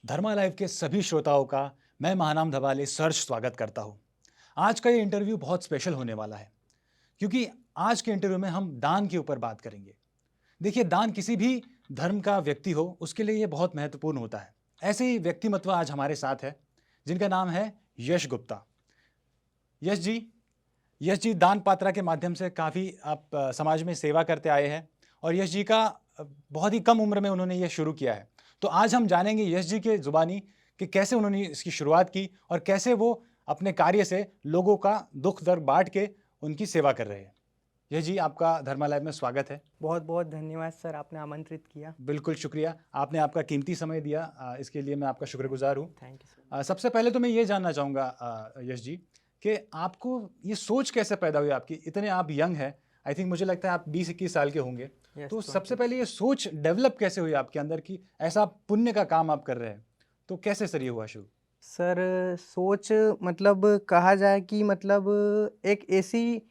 धर्मा live के सभी श्रोताओं का मैं महानाम धबाले सहर्ष स्वागत करता हूं। आज का ये इंटरव्यू बहुत स्पेशल होने वाला है क्योंकि आज के इंटरव्यू में हम दान के ऊपर बात करेंगे। देखिए, दान किसी भी धर्म का व्यक्ति हो उसके लिए ये बहुत महत्वपूर्ण होता है। ऐसे ही व्यक्तिमत्व आज हमारे साथ है जिनका नाम है यश गुप्ता। यश जी, दान पात्रा के माध्यम से काफ़ी आप समाज में सेवा करते आए हैं और यश जी का बहुत ही कम उम्र में उन्होंने ये शुरू किया है। तो आज हम जानेंगे यश जी के ज़ुबानी कि कैसे उन्होंने इसकी शुरुआत की और कैसे वो अपने कार्य से लोगों का दुख दर्द बाँट के उनकी सेवा कर रहे हैं। यश जी, आपका धर्मा लाइव में स्वागत है। बहुत बहुत धन्यवाद सर, आपने आमंत्रित किया। बिल्कुल शुक्रिया, आपने आपका कीमती समय दिया, इसके लिए मैं आपका शुक्रगुज़ार हूँ। Thank you so much. सबसे पहले तो मैं ये जानना चाहूँगा यश जी कि आपको ये सोच कैसे पैदा हुई आपकी? इतने आप यंग हैं, आई थिंक मुझे लगता है आप 20-21 साल के होंगे। यस, तो सबसे 20। पहले ये सोच डेवलप कैसे हुई आपके अंदर कि ऐसा पुण्य का काम आप कर रहे हैं? तो कैसे सर ये हुआ शुरू? सर, सोच मतलब कहा जाए कि मतलब एक ऐसी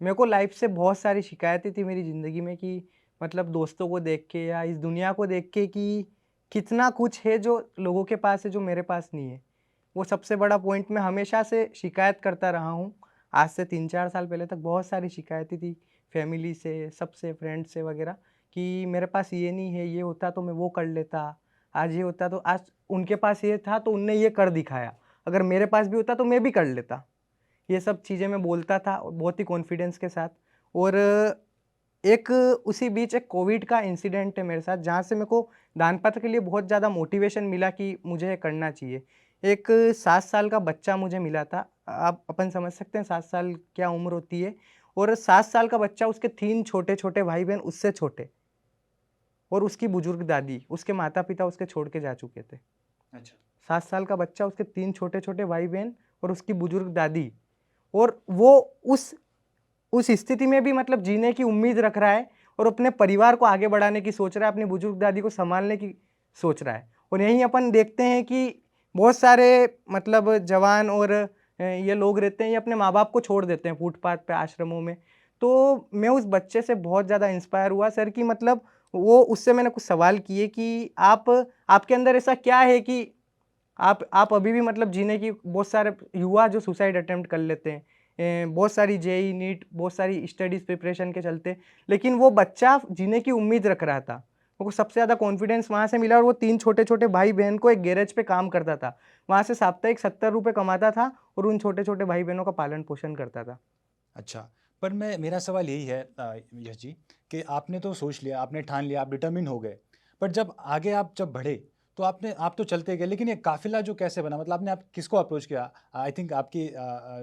मेरे को लाइफ से बहुत सारी शिकायतें थी मेरी ज़िंदगी में कि मतलब दोस्तों को देख के या इस दुनिया को देख के कि कितना कुछ है जो लोगों के पास है जो मेरे पास नहीं है। वो सबसे बड़ा पॉइंट मैं हमेशा से शिकायत करता रहा हूँ। आज से 3-4 साल पहले तक बहुत सारी शिकायतें थी फैमिली से, सबसे, फ्रेंड से वगैरह कि मेरे पास ये नहीं है, ये होता तो मैं वो कर लेता। आज ये होता तो आज उनके पास ये था तो उनने ये कर दिखाया। अगर मेरे पास भी होता तो मैं भी कर लेता। ये सब चीज़ें मैं बोलता था और बहुत ही कॉन्फिडेंस के साथ। और एक उसी बीच एक कोविड का इंसिडेंट है मेरे साथ जहाँ से मेरे को दान पात्र के लिए बहुत ज़्यादा मोटिवेशन मिला कि मुझे ये करना चाहिए। एक 7 साल का बच्चा मुझे मिला था। आप अपन समझ सकते हैं 7 साल क्या उम्र होती है। और 7 साल का बच्चा, उसके 3 छोटे-छोटे भाई-बहन उससे छोटे और उसकी बुजुर्ग दादी, उसके माता-पिता उसके छोड़ के जा चुके थे। अच्छा। 7 साल का बच्चा, उसके 3 छोटे-छोटे भाई-बहन और उसकी बुजुर्ग दादी, और वो उस उस स्थिति में भी मतलब जीने की उम्मीद रख रहा है और अपने परिवार को आगे बढ़ाने की सोच रहा है, अपनी बुजुर्ग दादी को सँभालने की सोच रहा है। और यहीं अपन देखते हैं कि बहुत सारे मतलब जवान और ये लोग रहते हैं, ये अपने माँ-बाप को छोड़ देते हैं फुटपाथ पे, आश्रमों में। तो मैं उस बच्चे से बहुत ज़्यादा इंस्पायर हुआ सर कि मतलब वो उससे मैंने कुछ सवाल किए कि आपके अंदर ऐसा क्या है कि आप अभी भी मतलब जीने की, बहुत सारे युवा जो सुसाइड अटेम्प्ट कर लेते हैं। बहुत सारी जेईई, नीट, बहुत सारी स्टडीज़ प्रिपरेशन के चलते, लेकिन वो बच्चा जीने की उम्मीद रख रहा था। वो सबसे ज़्यादा कॉन्फिडेंस वहाँ से मिला और वो 3 छोटे-छोटे भाई-बहन को एक गैरेज पे काम करता था। वहाँ से साप्ताहिक ₹70 कमाता था और उन छोटे-छोटे भाई-बहनों का पालन-पोषण करता था। अच्छा, पर मैं मेरा सवाल यही है यश जी कि आपने तो सोच लिया, आपने ठान लिया, आप डिटरमिन हो गए। पर जब आगे आप जब बढ़े, तो आप तो चलते गए, लेकिन ये काफ़िला जो कैसे बना? मतलब आपने आप किसको अप्रोच किया? आई थिंक आपकी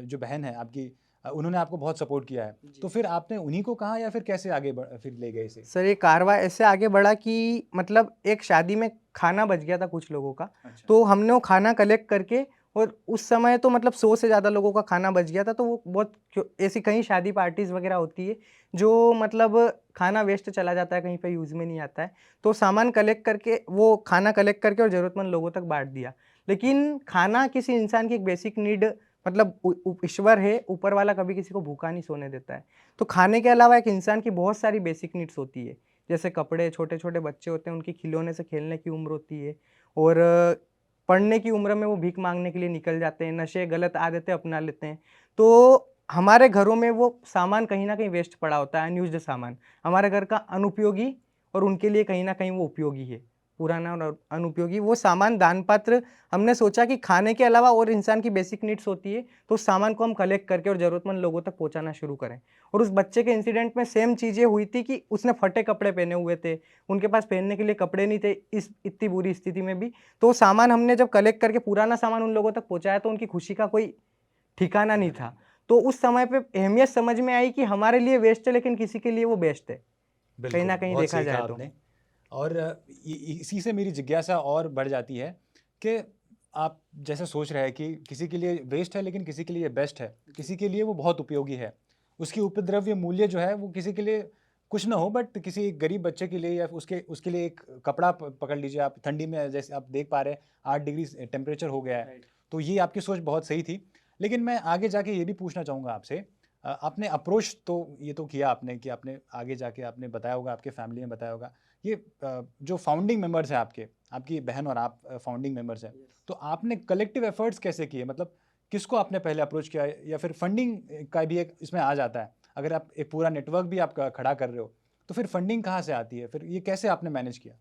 जो बहन है आपकी, उन्होंने आपको बहुत सपोर्ट किया है। तो फिर आपने उन्हीं को कहा या फिर कैसे आगे फिर ले गए इसे? सर, ये कारवां ऐसे आगे बढ़ा कि मतलब एक शादी में खाना बच गया था कुछ लोगों का, अच्छा। तो हमने वो खाना कलेक्ट करके, और उस समय तो मतलब 100 से ज़्यादा लोगों का खाना बच गया था, तो वो बहुत ऐसी कहीं शादी पार्टीज़ वगैरह होती है, जो मतलब खाना वेस्ट चला जाता है, कहीं पे यूज़ में नहीं आता है। तो सामान कलेक्ट करके, वो खाना कलेक्ट करके और ज़रूरतमंद लोगों तक बाँट दिया। लेकिन खाना किसी इंसान की एक बेसिक नीड, मतलब ईश्वर है, ऊपर वाला कभी किसी को भूखा नहीं सोने देता है। तो खाने के अलावा एक इंसान की बहुत सारी बेसिक नीड्स होती है। जैसे कपड़े, छोटे-छोटे बच्चे होते हैं, उनकी खिलौने से खेलने की उम्र होती है, और पढ़ने की उम्र में वो भीख माँगने के लिए निकल जाते हैं, नशे, गलत आदतें अपना लेते हैं। तो हमारे घरों में वो सामान कहीं न कहीं वेस्ट पड़ा होता है, अनयूज़्ड सामान। हमारे घर का अनुपयोगी, और उनके लिए कहीं न कहीं वो उपयोगी है। पुराना और अनुपयोगी वो सामान दान पात्र, हमने सोचा कि खाने के अलावा और इंसान की बेसिक नीड्स होती है, तो उस सामान को हम कलेक्ट करके और ज़रूरतमंद लोगों तक पहुँचाना शुरू करें। और उस बच्चे के इंसिडेंट में सेम चीज़ें हुई थी कि उसने फटे कपड़े पहने हुए थे, उनके पास पहनने के लिए कपड़े नहीं थे इस इतनी बुरी स्थिति में भी। तो सामान हमने जब कलेक्ट करके पुराना सामान उन लोगों तक पहुँचाया, तो उनकी खुशी का कोई ठिकाना नहीं था। तो उस समय पे अहमियत समझ में आई कि हमारे लिए वेस्ट है, लेकिन किसी के लिए वो बेस्ट है, कहीं बिल्कुल, न कहीं बहुत देखा सही कहा जाए तो। आपने। और इसी से मेरी जिज्ञासा और बढ़ जाती है कि आप जैसे सोच रहे हैं कि किसी के लिए वेस्ट है लेकिन किसी के लिए बेस्ट है, किसी के लिए वो बहुत उपयोगी है। उसकी उपद्रव्य मूल्य जो है वो किसी के लिए कुछ ना हो, बट किसी एक गरीब बच्चे के लिए या उसके उसके लिए एक कपड़ा पकड़ लीजिए आप, ठंडी में जैसे आप देख पा रहे हैं 8 डिग्री टेम्परेचर हो गया है। राइट। तो ये आपकी सोच बहुत सही थी। लेकिन मैं आगे जाके ये भी पूछना चाहूँगा आपसे, आपने अप्रोच तो ये तो किया आपने कि आपने आगे जाके आपने बताया होगा, आपके फैमिली में बताया होगा। ये जो फाउंडिंग मेंबर्स हैं आपके, आपकी बहन और आप फाउंडिंग मेंबर्स हैं, तो आपने कलेक्टिव एफर्ट्स कैसे किए? मतलब किसको आपने पहले अप्रोच किया, या फिर फंडिंग का भी एक इसमें आ जाता है? अगर आप एक पूरा नेटवर्क भी आप खड़ा कर रहे हो, तो फिर फंडिंग कहाँ से आती है? फिर ये कैसे आपने मैनेज किया?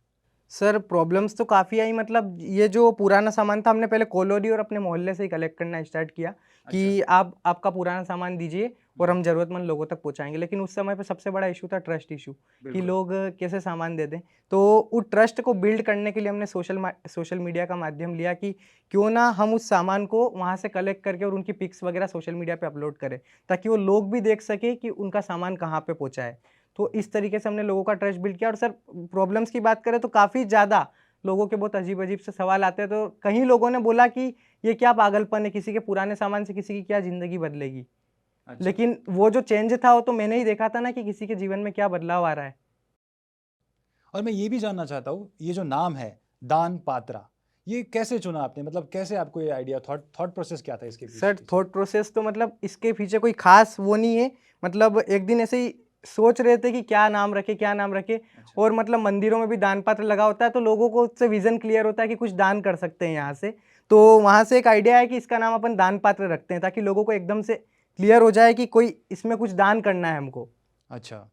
सर प्रॉब्लम्स तो काफ़ी आई, मतलब ये जो पुराना सामान था हमने पहले कॉलोनी और अपने मोहल्ले से ही कलेक्ट करना स्टार्ट किया अच्छा। कि आप आपका पुराना सामान दीजिए और हम ज़रूरतमंद लोगों तक पहुंचाएंगे। लेकिन उस समय पे सबसे बड़ा इशू था ट्रस्ट इशू कि बिल्कुल। लोग कैसे सामान दे दें। तो उस ट्रस्ट को बिल्ड करने के लिए हमने सोशल मीडिया का माध्यम लिया कि क्यों ना हम उस सामान को वहाँ से कलेक्ट करके और उनकी पिक्स वगैरह सोशल मीडिया पे अपलोड करें, ताकि वो लोग भी देख सके कि उनका सामान कहाँ पे पहुँचा है। तो इस तरीके से हमने लोगों का ट्रस्ट बिल्ड किया। और सर प्रॉब्लम्स की बात करें तो काफ़ी ज़्यादा लोगों के बहुत अजीब-अजीब से सवाल आते हैं। तो कई लोगों ने बोला कि ये क्या पागलपन है, किसी के पुराने सामान से किसी की क्या ज़िंदगी बदलेगी। अच्छा। लेकिन वो जो चेंज था वो तो मैंने ही देखा था ना कि किसी के जीवन में क्या बदलाव आ रहा है। और मैं ये भी जानना चाहता हूँ, ये जो नाम है दान पात्रा, ये कैसे चुना आपने? मतलब कैसे आपको ये आइडिया, थॉट थॉट प्रोसेस क्या था इसके सर पीछे? थॉट प्रोसेस तो मतलब इसके पीछे कोई ख़ास वो नहीं है। मतलब एक दिन ऐसे ही सोच रहे थे कि क्या नाम रखें, क्या नाम रखें। अच्छा। और मतलब मंदिरों में भी दान पात्र लगा होता है, तो लोगों को उससे विज़न क्लियर होता है कि कुछ दान कर सकते हैं यहाँ से। तो वहाँ से एक आइडिया है कि इसका नाम अपन दान पात्र रखते हैं, ताकि लोगों को एकदम से क्लियर हो जाए कि कोई इसमें कुछ दान करना है हमको। अच्छा।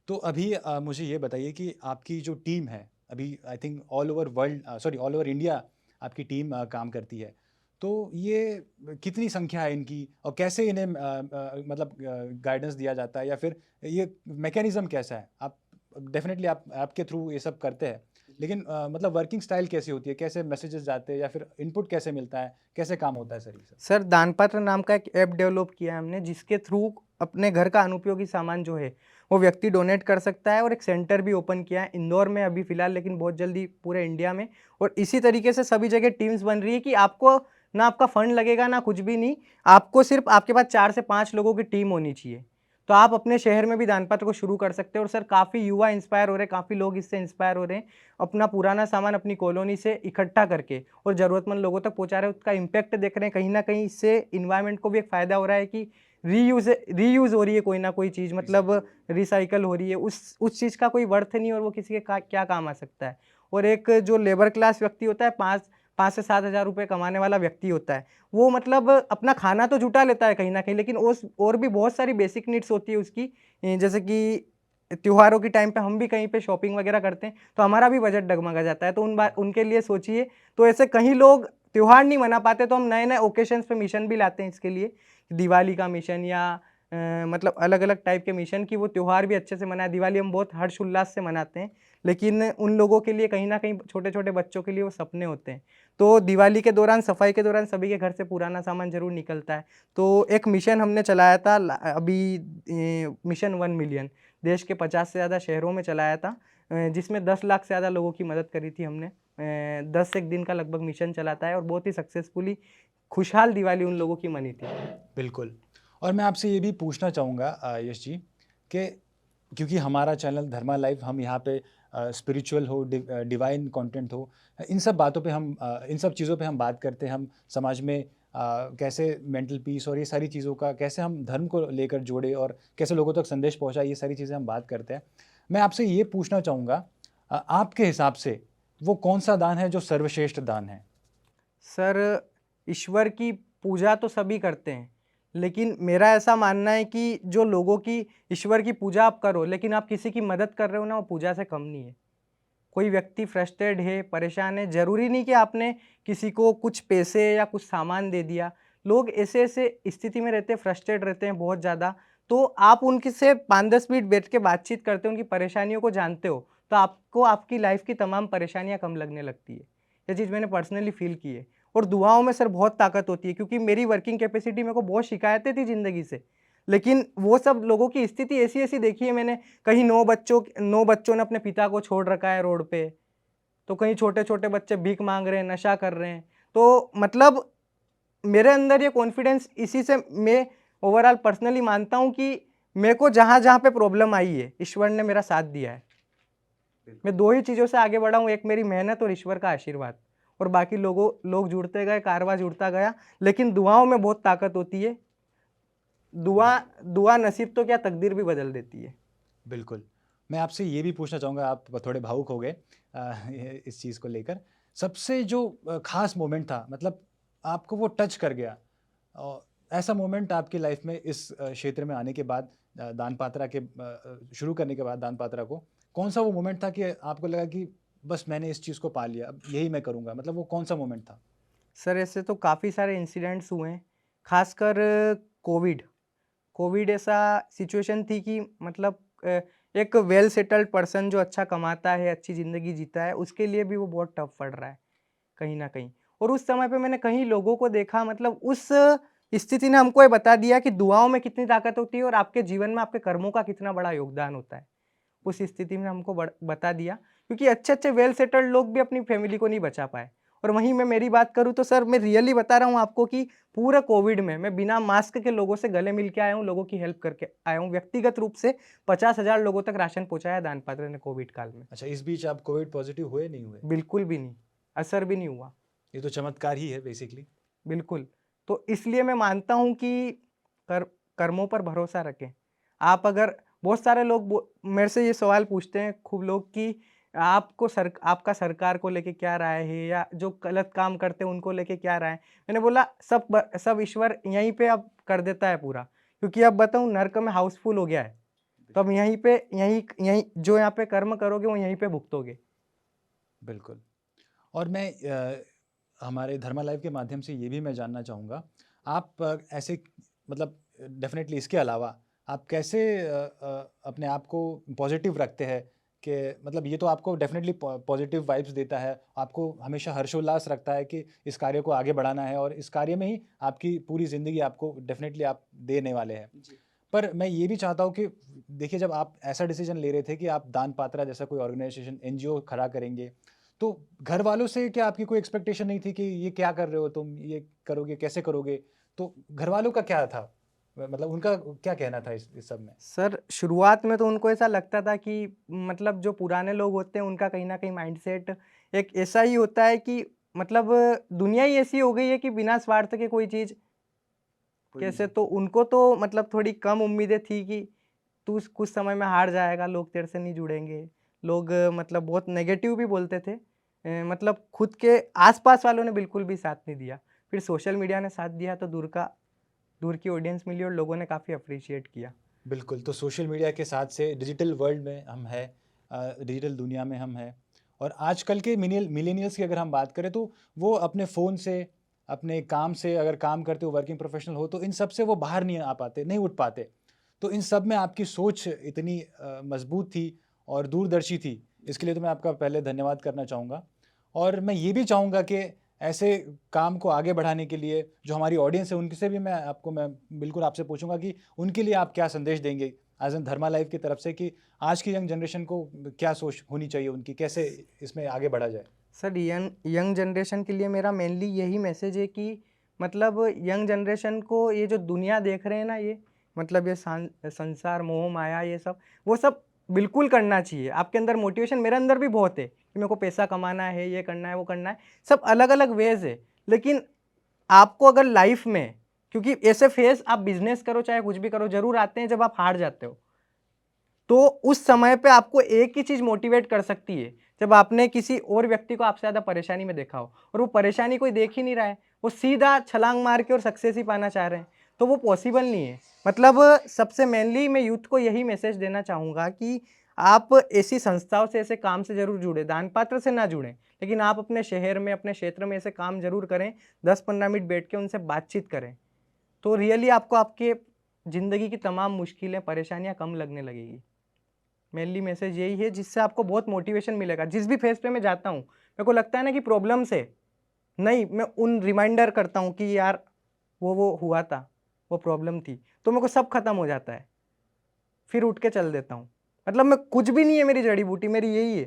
तो अभी मुझे ये बताइए कि आपकी जो टीम है, अभी I think all over world, sorry all over India आपकी टीम काम करती है। तो ये कितनी संख्या है इनकी, और कैसे इन्हें मतलब गाइडेंस दिया जाता है, या फिर ये मैकेनिज़्म कैसा है? आप डेफ़िनेटली आप आपके थ्रू ये सब करते हैं, लेकिन मतलब वर्किंग स्टाइल कैसी होती है? कैसे मैसेजेस जाते हैं, या फिर इनपुट कैसे मिलता है? कैसे काम होता है सर ये सब? सर दानपत्र नाम का एक ऐप डेवलप किया है हमने, जिसके थ्रू अपने घर का अनुपयोगी सामान जो है वो व्यक्ति डोनेट कर सकता है। और एक सेंटर भी ओपन किया है इंदौर में अभी फ़िलहाल, लेकिन बहुत जल्दी पूरे इंडिया में। और इसी तरीके से सभी जगह टीम्स बन रही है कि आपको ना आपका फंड लगेगा ना कुछ भी नहीं। आपको सिर्फ आपके पास 4 से 5 लोगों की टीम होनी चाहिए। तो आप अपने शहर में भी दानपत्र को शुरू कर सकते हो। और सर काफ़ी युवा इंस्पायर हो रहे हैं, काफ़ी लोग इससे इंस्पायर हो रहे हैं। अपना पुराना सामान अपनी कॉलोनी से इकट्ठा करके और ज़रूरतमंद लोगों तक पहुँचा रहे हैं। उसका इम्पैक्ट देख रहे हैं। कहीं न कहीं इससे एनवायरनमेंट को भी एक फ़ायदा हो रहा है कि रीयूज़ हो रही है कोई ना कोई चीज़, मतलब रिसाइकल हो रही है। उस चीज़ का कोई वर्थ नहीं, और वो किसी के क्या काम आ सकता है। और एक जो लेबर क्लास व्यक्ति होता है, 5 से 7 हज़ार रुपए कमाने वाला व्यक्ति होता है, वो मतलब अपना खाना तो जुटा लेता है कहीं न कहीं, लेकिन ओस और भी बहुत सारी बेसिक नीड्स होती है उसकी। जैसे कि त्योहारों के टाइम पे हम भी कहीं पे शॉपिंग वगैरह करते हैं, तो हमारा भी बजट डगमगा जाता है। तो उनके लिए सोचिए। तो ऐसे कहीं लोग त्योहार नहीं मना पाते, तो हम नए-नए ओकेशंस पे मिशन भी लाते हैं इसके लिए। दिवाली का मिशन या मतलब अलग-अलग टाइप के मिशन, कि वो त्योहार भी अच्छे से मनाएँ। दिवाली हम बहुत हर्ष-उल्लास से मनाते हैं, लेकिन उन लोगों के लिए कहीं न कहीं छोटे-छोटे बच्चों के लिए वो सपने होते हैं। तो दिवाली के दौरान, सफाई के दौरान सभी के घर से पुराना सामान ज़रूर निकलता है। तो एक मिशन हमने चलाया था अभी, मिशन 1 मिलियन, देश के 50 से ज़्यादा शहरों में चलाया था, जिसमें 10 लाख से ज़्यादा लोगों की मदद करी थी हमने। 10 एक दिन का लगभग मिशन चलाता है, और बहुत ही सक्सेसफुली खुशहाल दिवाली उन लोगों की मनी थी। बिल्कुल। और मैं आपसे ये भी पूछना चाहूँगा यश जी, कि क्योंकि हमारा चैनल धर्मा लाइव, हम यहाँ पे स्पिरिचुअल हो, डिवाइन कंटेंट हो, इन सब बातों पे हम इन सब चीज़ों पे हम बात करते हैं। हम समाज में कैसे मेंटल पीस और ये सारी चीज़ों का, कैसे हम धर्म को लेकर जोड़े और कैसे लोगों तक संदेश पहुँचाए, ये सारी चीज़ें हम बात करते हैं। मैं आपसे ये पूछना चाहूँगा, आपके हिसाब से वो कौन-सा दान है जो सर्वश्रेष्ठ दान है? सर, ईश्वर की पूजा तो सभी करते हैं, लेकिन मेरा ऐसा मानना है कि जो लोगों की ईश्वर की पूजा आप करो, लेकिन आप किसी की मदद कर रहे हो ना, वो पूजा से कम नहीं है। कोई व्यक्ति फ्रस्ट्रेट है, परेशान है, ज़रूरी नहीं कि आपने किसी को कुछ पैसे या कुछ सामान दे दिया। लोग ऐसे-ऐसे स्थिति में रहते हैं, फ्रस्ट्रेट रहते हैं बहुत ज़्यादा, तो आप उनके से 5-10 मिनट बैठ के बातचीत करते हो, उनकी परेशानियों को जानते हो, तो आपको आपकी लाइफ़ की तमाम परेशानियाँ कम लगने लगती है। ये चीज़ मैंने पर्सनली फ़ील की है। और दुआओं में सर बहुत ताकत होती है, क्योंकि मेरी वर्किंग कैपेसिटी, मेरे को बहुत शिकायतें थी ज़िंदगी से, लेकिन वो सब लोगों की स्थिति ऐसी-ऐसी देखी है मैंने। कहीं 9 बच्चों ने अपने पिता को छोड़ रखा है रोड पे, तो कहीं छोटे-छोटे बच्चे भीख माँग रहे हैं, नशा कर रहे हैं। तो मतलब मेरे अंदर ये कॉन्फिडेंस इसी से मैं ओवरऑल पर्सनली मानता हूँ कि मेरे को जहाँ-जहाँ पे प्रॉब्लम आई है, ईश्वर ने मेरा साथ दिया है। मैं 2 ही चीज़ों से आगे बढ़ा हूँ, एक मेरी मेहनत और ईश्वर का आशीर्वाद। और बाकी लोग जुड़ते गए, कारवां जुड़ता गया, लेकिन दुआओं में बहुत ताकत होती है। दुआ दुआ नसीब तो क्या, तकदीर भी बदल देती है। बिल्कुल। मैं आपसे ये भी पूछना चाहूँगा, आप थोड़े भावुक हो गए इस चीज़ को लेकर। सबसे जो ख़ास मोमेंट था, मतलब आपको वो टच कर गया, और ऐसा मोमेंट आपकी लाइफ़ में इस क्षेत्र में आने के बाद, दान पात्रा के शुरू करने के बाद दान पात्रा को, कौन-सा वो मोमेंट था कि आपको लगा कि बस मैंने इस चीज़ को पा लिया, अब यही मैं करूँगा? मतलब वो कौन-सा मोमेंट था? सर ऐसे तो काफ़ी सारे इंसिडेंट्स हुए हैं, ख़ासकर कोविड। कोविड ऐसा सिचुएशन थी कि मतलब एक वेल सेटल्ड पर्सन जो अच्छा कमाता है, अच्छी ज़िंदगी जीता है, उसके लिए भी वो बहुत टफ पड़ रहा है, कहीं न कहीं। और उस समय पे मैंने कई लोगों को देखा, मतलब उस स्थिति ने हमको ये बता दिया कि दुआओं में कितनी ताकत होती है और आपके जीवन में आपके कर्मों का कितना बड़ा योगदान होता है। उस स्थिति में हमको बता दिया, क्योंकि अच्छे-अच्छे वेल सेटल्ड लोग भी अपनी फैमिली को नहीं बचा पाए। और वहीं मैं मेरी बात करूँ तो सर मैं रियली बता रहा हूँ आपको कि पूरा कोविड में मैं बिना मास्क के लोगों से गले मिल के आया हूँ, लोगों की हेल्प करके आया हूँ। व्यक्तिगत रूप से 50,000 लोगों तक राशन पहुँचाया दान पात्र ने कोविड काल में। अच्छा, इस बीच आप कोविड पॉज़िटिव हुए, नहीं हुए? बिल्कुल भी नहीं, असर भी नहीं हुआ। ये तो चमत्कार ही है बेसिकली। बिल्कुल, तो इसलिए मैं मानता हूँ कि कर कर्मों पर भरोसा रखें। आप अगर बहुत सारे लोग मेरे से ये सवाल पूछते हैं खूब लोग कि आपका सरकार को लेके क्या राय है, या जो गलत काम करते हैं उनको लेके क्या राय है? मैंने बोला सब ईश्वर यहीं पे अब कर देता है पूरा, क्योंकि अब बताऊँ नर्क में हाउसफुल हो गया है। तो अब यहीं पे यहीं यहीं जो यहाँ पे कर्म करोगे वो यहीं पे भुगतोगे। बिल्कुल। और मैं हमारे धर्मा लाइव के माध्यम से ये भी मैं जानना चाहूँगा, आप ऐसे, मतलब डेफ़िनेटली इसके अलावा आप कैसे अपने आप को पॉज़िटिव रखते हैं, कि मतलब ये तो आपको डेफ़िनेटली पॉज़िटिव वाइब्स देता है, आपको हमेशा हर्षोल्लास रखता है कि इस कार्य को आगे बढ़ाना है, और इस कार्य में ही आपकी पूरी ज़िंदगी आपको डेफ़िनेटली आप देने वाले हैं। जी। पर मैं ये भी चाहता हूँ कि देखिए, जब आप ऐसा डिसीज़न ले रहे थे कि आप दान पात्रा जैसा कोई ऑर्गेनाइज़ेशन, एनजीओ खड़ा करेंगे, तो घर वालों से क्या आपकी कोई एक्सपेक्टेशन नहीं थी कि ये क्या कर रहे हो तुम? ये करोगे, कैसे करोगे? तो घर वालों का क्या था? मतलब उनका क्या कहना था इस सब में? सर, शुरुआत में तो उनको ऐसा लगता था कि मतलब जो पुराने लोग होते हैं उनका कहीं न कहीं माइंडसेट एक ऐसा ही होता है कि मतलब दुनिया ही ऐसी हो गई है कि बिना स्वार्थ के कोई चीज़ कोई नहीं कैसे, चलता। तो उनको तो मतलब थोड़ी कम उम्मीदें थी कि तू कुछ समय में हार जाएगा, लोग तेरे से नहीं जुड़ेंगे। लोग मतलब बहुत नेगेटिव भी बोलते थे। मतलब खुद के आस-पास वालों ने बिल्कुल भी साथ नहीं दिया। फिर सोशल मीडिया ने साथ दिया तो दूर की ऑडियंस मिली और लोगों ने काफ़ी एप्रिशिएट किया। बिल्कुल, तो सोशल मीडिया के साथ से डिजिटल वर्ल्ड में हम हैं, डिजिटल दुनिया में हम हैं, और आजकल के मिलेनियल्स की अगर हम बात करें, तो वो अपने फ़ोन से, अपने काम से, अगर काम करते हो, वर्किंग प्रोफेशनल हो, तो इन सब से वो बाहर नहीं आ पाते, नहीं उठ पाते। तो इन सब में आपकी सोच इतनी मज़बूत थी और दूरदर्शी थी, इसके लिए तो मैं आपका पहले धन्यवाद करना चाहूँगा। और मैं ये भी चाहूँगा कि ऐसे काम को आगे बढ़ाने के लिए जो हमारी ऑडियंस है, उनसे भी मैं बिल्कुल आपसे पूछूँगा कि उनके लिए आप क्या संदेश देंगे एज़ एन धर्मा लाइव की तरफ से, कि आज की यंग जनरेशन को क्या सोच होनी चाहिए उनकी, कैसे इसमें आगे बढ़ा जाए? सर यंग यंग जनरेशन के लिए मेरा मेनली यही मैसेज है कि मतलब यंग जनरेशन को ये जो दुनिया देख रहे हैं ना, ये मतलब ये संसार मोह माया ये सब, वो सब बिल्कुल करना चाहिए। आपके अंदर मोटिवेशन, मेरे अंदर भी बहुत है कि मेरे को पैसा कमाना है, ये करना है, वो करना है, सब अलग अलग वेज है। लेकिन आपको अगर लाइफ में, क्योंकि ऐसे फेज आप बिजनेस करो चाहे कुछ भी करो जरूर आते हैं जब आप हार जाते हो, तो उस समय पे आपको एक ही चीज मोटिवेट कर सकती है, जब आपने किसी और व्यक्ति को आपसे ज्यादा परेशानी में देखा हो और वो परेशानी कोई देख ही नहीं रहा है, वो सीधा छलांग मार के और सक्सेस ही पाना चाह रहे हैं, तो वो पॉसिबल नहीं है। मतलब सबसे मेनली मैं यूथ को यही मैसेज देना चाहूंगा कि आप ऐसी संस्थाओं से, ऐसे काम से जरूर जुड़े, दान पात्र से ना जुड़े, लेकिन आप अपने शहर में, अपने क्षेत्र में ऐसे काम जरूर करें। 10-15 मिनट बैठ के उनसे बातचीत करें, तो रियली आपको आपके जिंदगी की तमाम मुश्किलें, परेशानियां कम लगने लगेगी। मेनली मैसेज यही है, जिससे आपको बहुत मोटिवेशन मिलेगा। जिस भी फेज पे मैं जाता हूँ, मेरे को लगता है ना कि प्रॉब्लम से नहीं, मैं उन रिमाइंडर करता हूँ कि यार वो हुआ था, वो प्रॉब्लम थी, तो मेरे को सब खत्म हो जाता है, फिर उठ के चल देता हूँ। मतलब मैं कुछ भी नहीं है मेरी जड़ी बूटी, मेरी यही है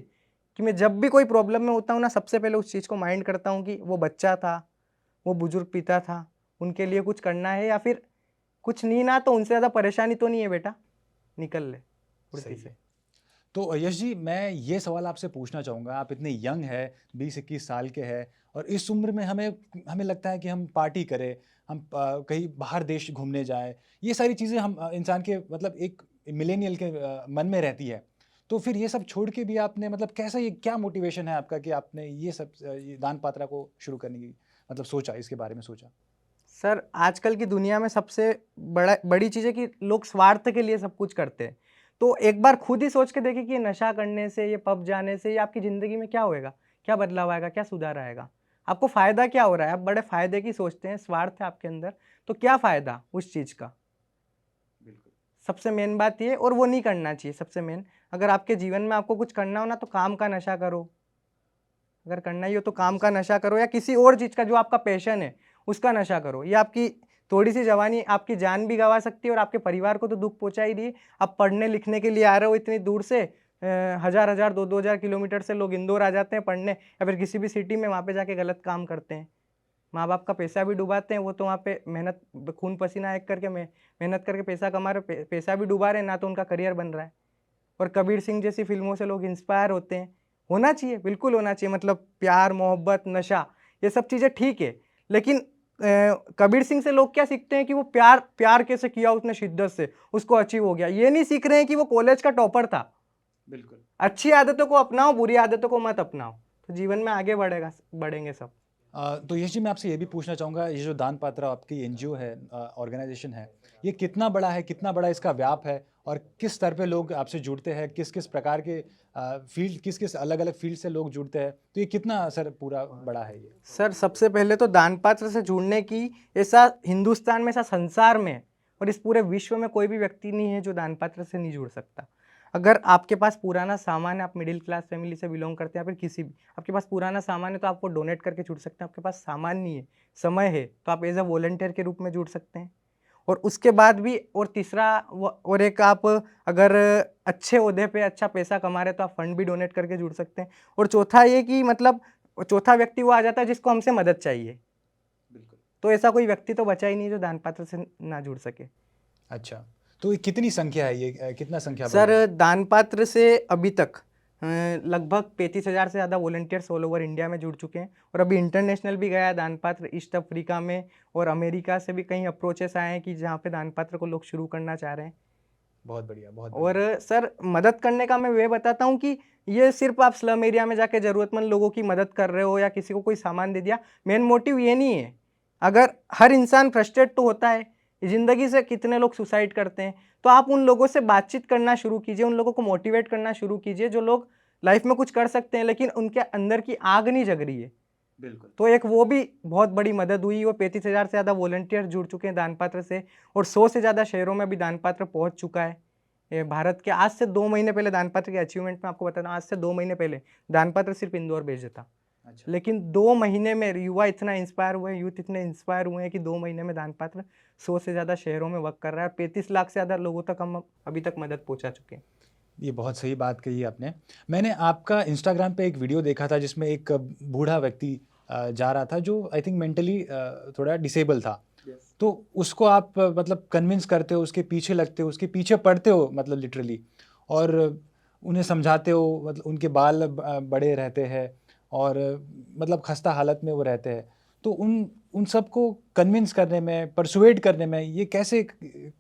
कि मैं जब भी कोई प्रॉब्लम में होता हूँ ना, सबसे पहले उस चीज़ को माइंड करता हूँ कि वो बच्चा था, वो बुजुर्ग पिता था, उनके लिए कुछ करना है, या फिर कुछ नहीं ना तो उनसे ज़्यादा परेशानी तो नहीं है बेटा, निकल ले फुर्ती सही से। है। तो यश जी, मैं ये सवाल आपसे पूछना चाहूँगा, आप इतने यंग हैं, 20-21 साल के हैं, और इस उम्र में हमें हमें लगता है कि हम पार्टी करें, हम कहीं बाहर देश घूमने जाएँ, ये सारी चीज़ें हम इंसान के, मतलब एक मिलेनियल के मन में रहती है। तो फिर ये सब छोड़ के भी आपने मतलब कैसा, ये क्या मोटिवेशन है आपका कि आपने ये सब ये दान पात्रा को शुरू करने की मतलब सोचा, इसके बारे में सोचा? सर आजकल की दुनिया में सबसे बड़ी चीज़ है कि लोग स्वार्थ के लिए सब कुछ करते हैं। तो एक बार खुद ही सोच के देखिए कि ये नशा करने से, ये पब जाने से, ये आपकी ज़िंदगी में क्या होएगा? क्या बदलाव आएगा? क्या सुधार आएगा? आपको फ़ायदा क्या हो रहा है? आप बड़े फ़ायदे की सोचते हैं, स्वार्थ है आपके अंदर, तो क्या फ़ायदा उस चीज़ का? बिल्कुल। सबसे मेन बात ये, और वो नहीं करना चाहिए सबसे मेन। अगर आपके जीवन में आपको कुछ करना हो ना, तो काम का नशा करो। अगर करना ही हो तो काम का नशा करो, या किसी और चीज़ का जो आपका पैशन है, उसका नशा करो। ये आपकी थोड़ी-सी जवानी आपकी जान भी गँवा सकती है और आपके परिवार को तो दुःख पहुँचा ही रही है। आप पढ़ने-लिखने के लिए आ रहे हो इतनी दूर से, हज़ार-हज़ार, 2-2 हज़ार किलोमीटर से लोग इंदौर आ जाते हैं पढ़ने, या फिर किसी भी सिटी में, वहाँ पे जाके गलत काम करते हैं। माँ-बाप का पैसा भी डुबाते हैं, वो तो वहाँ पे मेहनत खून-पसीना एक करके मेहनत करके पैसा कमा रहे, पैसा भी डुबा रहे हैं, ना तो उनका करियर बन रहा है। और कबीर सिंह जैसी फ़िल्मों से लोग इंस्पायर होते हैं। होना चाहिए, बिल्कुल होना चाहिए, मतलब प्यार, मोहब्बत, नशा, ये सब चीज़ें ठीक है। लेकिन कबीर सिंह से लोग क्या सीखते हैं कि वो प्यार प्यार कैसे किया उसने शिद्दत से, उसको अचीव हो गया। ये नहीं सीख रहे हैं कि वो कॉलेज का टॉपर था। बिल्कुल। अच्छी आदतों को अपनाओ, बुरी आदतों को मत अपनाओ, तो जीवन में आगे बढ़ेंगे सब। तो यश जी, मैं आपसे ये भी पूछना चाहूँगा, ये जो दान पात्रा आपकी एनजीओ है, ऑर्गेनाइजेशन है, ये कितना बड़ा है, कितना बड़ा इसका व्याप है और किस स्तर पे लोग आपसे जुड़ते हैं, किस किस प्रकार के फील्ड, किस किस अलग अलग फील्ड से लोग जुड़ते हैं, तो ये कितना सर पूरा बड़ा है ये? सर सबसे पहले तो दानपात्र से जुड़ने की, ऐसा हिंदुस्तान में, ऐसा संसार में और इस पूरे विश्व में कोई भी व्यक्ति नहीं है जो दानपात्र से नहीं जुड़ सकता। अगर आपके पास पुराना सामान है, आप मिडिल क्लास फैमिली से बिलोंग करते हैं, या फिर किसी भी, आपके पास पुराना सामान है तो आप वो डोनेट करके जुड़ सकते हैं। आपके पास सामान नहीं है, समय है, तो आप एज अ वॉलंटियर के रूप में जुड़ सकते हैं। और उसके बाद भी, और तीसरा और एक, आप अगर अच्छे ओहदे पे अच्छा पैसा कमा रहे हैं तो आप फंड भी डोनेट करके जुड़ सकते हैं। और चौथा ये कि मतलब चौथा व्यक्ति वो आ जाता है जिसको हमसे मदद चाहिए। बिल्कुल। तो ऐसा कोई व्यक्ति तो बचा ही नहीं जो दान पात्र से ना जुड़ सके। अच्छा, तो ये कितनी संख्या है, ये कितना संख्या बल सर है? दान पात्र से अभी तक लगभग 35,000 से ज़्यादा वॉलंटियर्स ऑल ओवर इंडिया में जुड़ चुके हैं। और अभी इंटरनेशनल भी गया है दान पात्र, ईस्ट अफ्रीका में, और अमेरिका से भी कई अप्रोचेस आए हैं कि जहाँ पे दान पात्र को लोग शुरू करना चाह रहे हैं। बहुत बढ़िया, बहुत और बढ़िया। सर मदद करने का मैं वे बताता हूँ कि ये सिर्फ आप स्लम एरिया में जाके ज़रूरतमंद लोगों की मदद कर रहे हो या किसी को कोई सामान दे दिया, मेन मोटिव ये नहीं है। अगर हर इंसान फ्रस्ट्रेट तो होता है, ज़िंदगी से कितने लोग सुसाइड करते हैं, तो आप उन लोगों से बातचीत करना शुरू कीजिए, उन लोगों को मोटिवेट करना शुरू कीजिए जो लोग लाइफ में कुछ कर सकते हैं लेकिन उनके अंदर की आग नहीं जग रही है। बिल्कुल। तो एक वो भी बहुत बड़ी मदद हुई। वो 35,000 से ज़्यादा वॉलंटियर जुड़ चुके हैं दानपात्र से, और 100 से ज़्यादा शहरों में भी दानपात्र पहुँच चुका है। ये भारत के आज से 2 महीने पहले दानपात्र की अचीवमेंट में आपको बताता हूँ, आज से 2 महीने पहले दानपात्र सिर्फ इंदौर भेजा था। अच्छा। लेकिन 2 महीने में युवा इतना इंस्पायर हुए, यूथ इतने इंस्पायर हुए हैं कि 2 महीने में दानपात्र 100 से ज़्यादा शहरों में वर्क कर रहा है, और 35 लाख से ज़्यादा लोगों तक हम अभी तक मदद पहुँचा चुके हैं। ये बहुत सही बात कही आपने। मैंने आपका इंस्टाग्राम पे एक वीडियो देखा था जिसमें एक बूढ़ा व्यक्ति जा रहा था जो आई थिंक मेंटली थोड़ा डिसेबल था। तो उसको आप मतलब कन्विंस करते हो, उसके पीछे लगते हो, उसके पीछे पड़ते हो मतलब लिटरली, और उन्हें समझाते हो, मतलब उनके बाल बड़े रहते हैं और मतलब खस्ता हालत में वो रहते हैं। तो उन उन सबको कन्विंस करने में, परसुएड करने में ये कैसे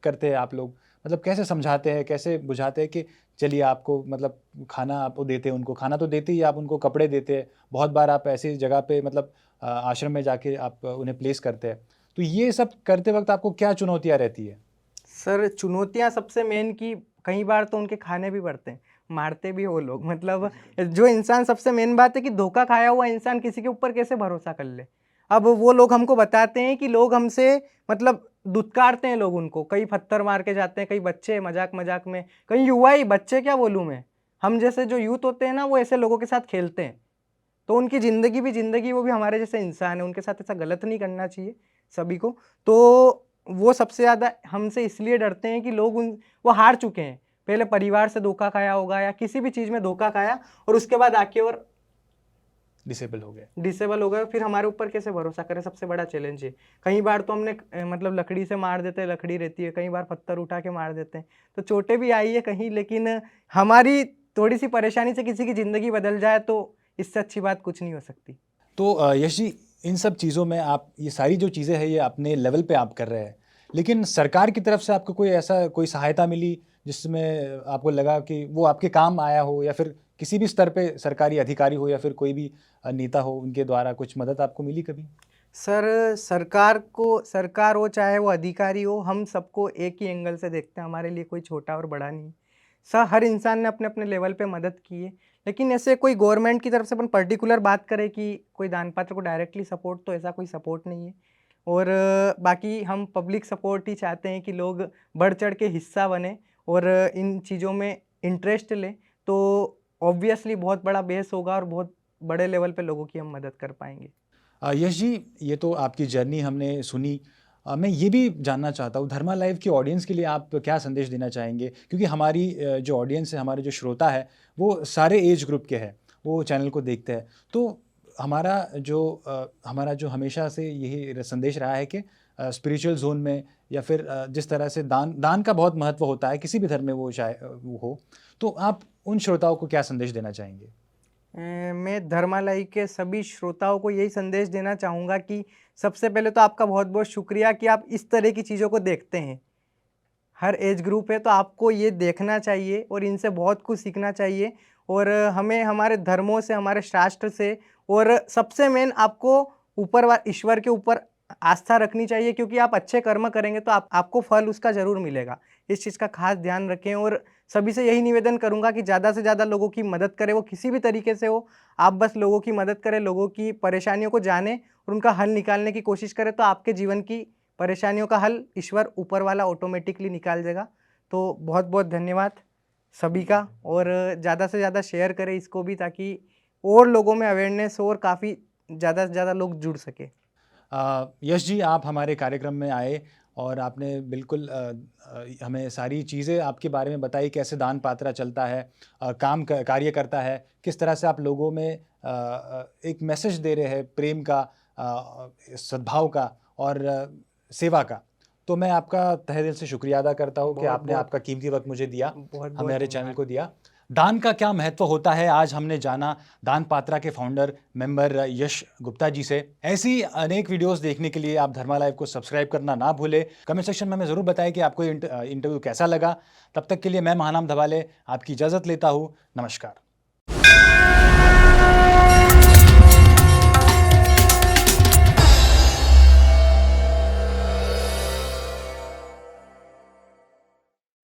करते हैं आप लोग? मतलब कैसे समझाते हैं, कैसे बुझाते हैं कि चलिए आपको मतलब खाना आप देते हैं, उनको खाना तो देते ही, आप उनको कपड़े देते हैं। बहुत बार आप ऐसी जगह पे मतलब आश्रम में जाके आप उन्हें प्लेस करते हैं। तो ये सब करते वक़्त आपको क्या चुनौतियाँ रहती है? सर चुनौतियाँ सबसे मेन की, कई बार तो उनके खाने भी पड़ते हैं, मारते भी वो लोग, मतलब जो इंसान, सबसे मेन बात है कि धोखा खाया हुआ इंसान किसी के ऊपर कैसे भरोसा कर ले। अब वो लोग हमको बताते हैं कि लोग हमसे मतलब दुत्कारते हैं, लोग उनको कई पत्थर मार के जाते हैं, कई बच्चे मजाक मजाक में, कई युवा ही, बच्चे क्या बोलूँ मैं, हम जैसे जो यूथ होते हैं ना, वो ऐसे लोगों के साथ खेलते हैं। तो उनकी ज़िंदगी भी ज़िंदगी, वो भी हमारे जैसे इंसान है, उनके साथ ऐसा गलत नहीं करना चाहिए सभी को। तो वो सबसे ज़्यादा हमसे इसलिए डरते हैं कि लोग वो हार चुके हैं, पहले परिवार से धोखा खाया होगा या किसी भी चीज़ में धोखा खाया, और उसके बाद आके और डिसेबल हो गए। डिसेबल हो गए, फिर हमारे ऊपर कैसे भरोसा करें, सबसे बड़ा चैलेंज है। कई बार तो हमने मतलब लकड़ी से मार देते हैं, लकड़ी रहती है, कई बार पत्थर उठा के मार देते हैं, तो चोटें भी आई है कहीं, लेकिन हमारी थोड़ी सी परेशानी से किसी की ज़िंदगी बदल जाए तो इससे अच्छी बात कुछ नहीं हो सकती। तो यश जी, इन सब चीज़ों में आप ये सारी जो चीज़ें हैं ये अपने लेवल पे आप कर रहे हैं, लेकिन सरकार की तरफ से आपको कोई ऐसा कोई सहायता मिली जिसमें आपको लगा कि वो आपके काम आया हो, या फिर किसी भी स्तर पे सरकारी अधिकारी हो या फिर कोई भी नेता हो, उनके द्वारा कुछ मदद आपको मिली कभी? सर, सरकार हो चाहे वो अधिकारी हो, हम सबको एक ही एंगल से देखते हैं, हमारे लिए कोई छोटा और बड़ा नहीं। सर, हर इंसान ने अपने-अपने लेवल पे मदद की है, लेकिन ऐसे कोई गवर्नमेंट की तरफ से अपन पर्टिकुलर बात करें कि कोई दान पात्र को डायरेक्टली सपोर्ट, तो ऐसा कोई सपोर्ट नहीं है। और बाकी हम पब्लिक सपोर्ट ही चाहते हैं कि लोग बढ़-चढ़ के हिस्सा बनें और इन चीज़ों में इंटरेस्ट लें, तो ऑब्वियसली बहुत बड़ा बेस होगा और बहुत बड़े लेवल पे लोगों की हम मदद कर पाएँगे। यश जी, ये तो आपकी जर्नी हमने सुनी। मैं ये भी जानना चाहता हूँ, धर्मा लाइव की ऑडियंस के लिए आप क्या संदेश देना चाहेंगे? क्योंकि हमारी जो ऑडियंस है, हमारे जो श्रोता है, वो सारे एज ग्रुप के हैं, वो चैनल को देखते हैं। तो हमारा जो हमेशा से यही संदेश रहा है कि स्पिरिचुअल ज़ोन में या फिर जिस तरह से दान का बहुत महत्व होता है, किसी भी धर्म में वो चाहे वो हो। तो आप उन श्रोताओं को क्या संदेश देना चाहेंगे? मैं धर्मालय के सभी श्रोताओं को यही संदेश देना चाहूँगा कि सबसे पहले तो आपका बहुत-बहुत शुक्रिया कि आप इस तरह की चीज़ों को देखते हैं। हर एज ग्रुप है तो आपको ये देखना चाहिए और इनसे बहुत कुछ सीखना चाहिए और हमें हमारे धर्मों से, हमारे शास्त्र से और सबसे मेन आपको ईश्वर के ऊपर आस्था रखनी चाहिए, क्योंकि आप अच्छे कर्म करेंगे तो आपको फल उसका ज़रूर मिलेगा। इस चीज़ का खास ध्यान रखें और सभी से यही निवेदन करूँगा कि ज़्यादा से ज़्यादा लोगों की मदद करें, वो किसी भी तरीके से हो। आप बस लोगों की मदद करें, लोगों की परेशानियों को जानें और उनका हल निकालने की कोशिश करें, तो आपके जीवन की परेशानियों का हल ईश्वर ऊपर वाला ऑटोमेटिकली निकाल देगा। तो बहुत-बहुत धन्यवाद सभी का और ज़्यादा से ज़्यादा शेयर करें इसको भी, ताकि और लोगों में अवेयरनेस हो और काफ़ी ज़्यादा से ज़्यादा लोग जुड़ सकें। यश जी, आप हमारे कार्यक्रम में आए और आपने बिल्कुल हमें सारी चीज़ें आपके बारे में बताई, कैसे दान पात्रा चलता है, कार्य करता है, किस तरह से आप लोगों में एक मैसेज दे रहे हैं प्रेम का, सद्भाव का और सेवा का। तो मैं आपका तहे दिल से शुक्रिया अदा करता हूँ कि आपने बहुत-बहुत आपका कीमती वक्त मुझे दिया, बहुत-बहुत हमारे चैनल धन्यवाद। को दिया। दान का क्या महत्व होता है, आज हमने जाना दान पात्रा के फाउंडर मेंबर यश गुप्ता जी से। ऐसी अनेक वीडियोस देखने के लिए आप धर्मा लाइव को सब्सक्राइब करना ना भूलें। कमेंट सेक्शन में हमें ज़रूर बताएं कि आपको ये इंटरव्यू कैसा लगा। तब तक के लिए मैं महानाम धवाले आपकी इजाज़त लेता हूँ। नमस्कार।